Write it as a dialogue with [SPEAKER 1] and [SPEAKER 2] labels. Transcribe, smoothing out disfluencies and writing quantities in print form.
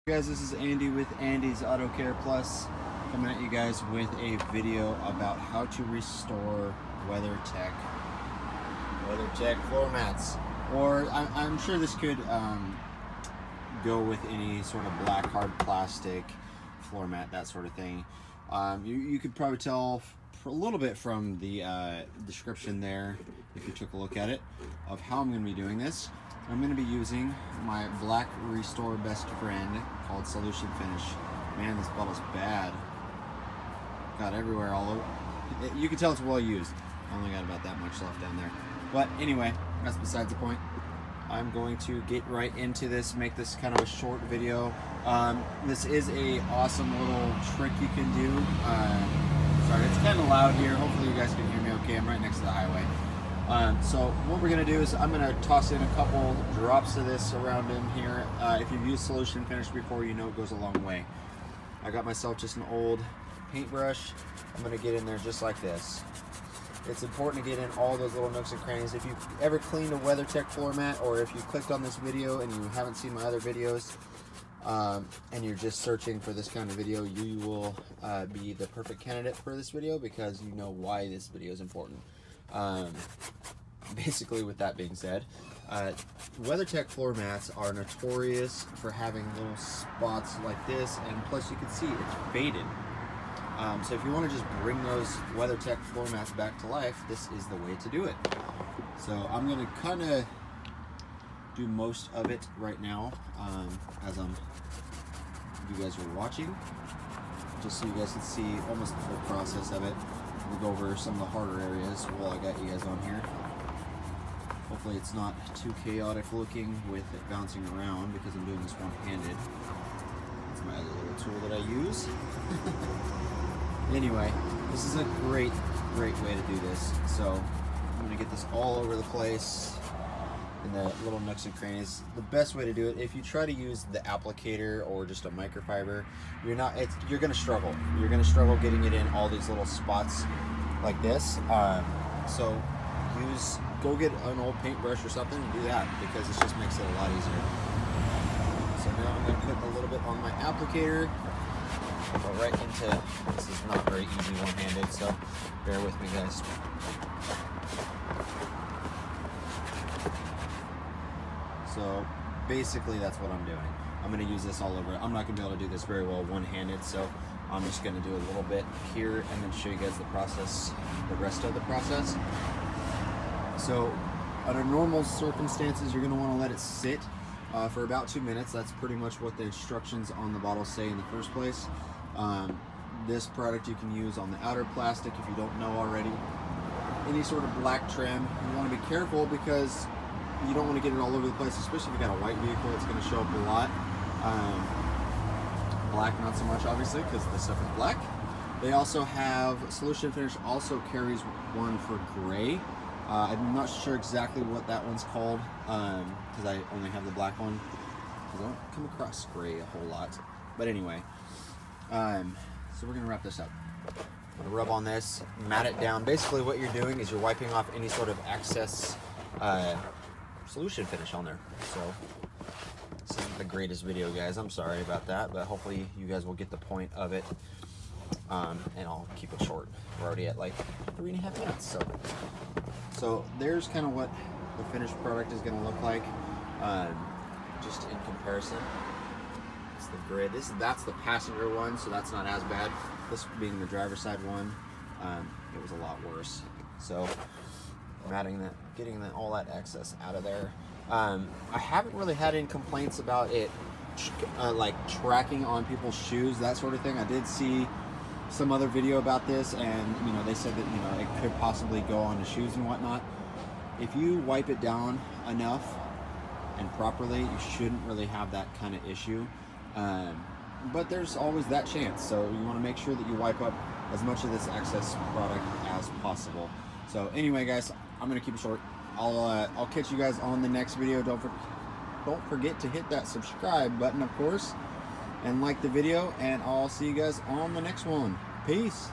[SPEAKER 1] Guys, this is Andy with Andy's Auto Care Plus, coming at you guys with a video about how to restore Weathertech floor mats. Or I'm sure this could go with any sort of black hard plastic floor mat, that sort of thing. You could probably tell a little bit from the description there, if you took a look at it, of how I'm going to be doing this. I'm going to be using my Black Restore Best Friend called Solution Finish. Man, this bottle's bad. Got everywhere, all over. You can tell it's well used. I only got about that much left down there. But anyway, that's besides the point. I'm going to get right into this, make this kind of a short video. This is a awesome little trick you can do. Sorry, it's kind of loud here. Hopefully you guys can hear me okay. I'm right next to the highway. So what we're going to do is I'm going to toss in a couple drops of this around in here. If you've used Solution Finish before, you know it goes a long way. I got myself just an old paintbrush. I'm going to get in there just like this. It's important to get in all those little nooks and crannies. If you've ever cleaned a WeatherTech floor mat, or if you clicked on this video and you haven't seen my other videos, and you're just searching for this kind of video, you will be the perfect candidate for this video because you know why this video is important. Basically, with that being said, WeatherTech floor mats are notorious for having little spots like this, and plus you can see it's faded. So if you want to just bring those WeatherTech floor mats back to life, this is the way to do it. So I'm going to kind of do most of it right now as you guys are watching, just so you guys can see almost the full process of it. We'll go over some of the harder areas while I got you guys on here. Hopefully it's not too chaotic looking with it bouncing around because I'm doing this one-handed. That's my other little tool that I use. Anyway, this is a great way to do this. So I'm going to get this all over the place in the little nooks and crannies. The best way to do it, if you try to use the applicator or just a microfiber, you're going to struggle. You're going to struggle getting it in all these little spots like this. So go get an old paintbrush or something and do that, because it just makes it a lot easier. So now I'm going to put a little bit on my applicator. Go right into, this is not very easy one-handed, so bear with me, guys. So basically that's what I'm doing. I'm going to use this all over. I'm not going to be able to do this very well one-handed, so I'm just going to do a little bit here and then show you guys the process, the rest of the process. So under normal circumstances, you're going to want to let it sit for about 2 minutes. That's pretty much what the instructions on the bottle say in the first place. This product you can use on the outer plastic if you don't know already. Any sort of black trim, you want to be careful because you don't want to get it all over the place, especially if you got a white vehicle. It's going to show up a lot. Black not so much, obviously, because this stuff is black. They also have, Solution Finish also carries one for gray. I'm not sure exactly what that one's called because I only have the black one. I don't come across gray a whole lot. But anyway, so we're going to wrap this up. I'm going to rub on this, mat it down. Basically what you're doing is you're wiping off any sort of excess Solution Finish on there. So this isn't the greatest video, guys. I'm sorry about that, but hopefully you guys will get the point of it. And I'll keep it short. We're already at like 3.5 minutes. So there's kind of what the finished product is going to look like, just in comparison. It's the gray. That's the passenger one, so that's not as bad. This being the driver's side one, it was a lot worse. So matting that, getting all that excess out of there. I haven't really had any complaints about it, like tracking on people's shoes, that sort of thing. I did see some other video about this, and they said that it could possibly go on the shoes and whatnot. If you wipe it down enough and properly, you shouldn't really have that kind of issue. But there's always that chance, so you want to make sure that you wipe up as much of this excess product as possible. So anyway, guys, I'm gonna keep it short. I'll catch you guys on the next video. Don't forget to hit that subscribe button, of course, and like the video, and I'll see you guys on the next one. Peace.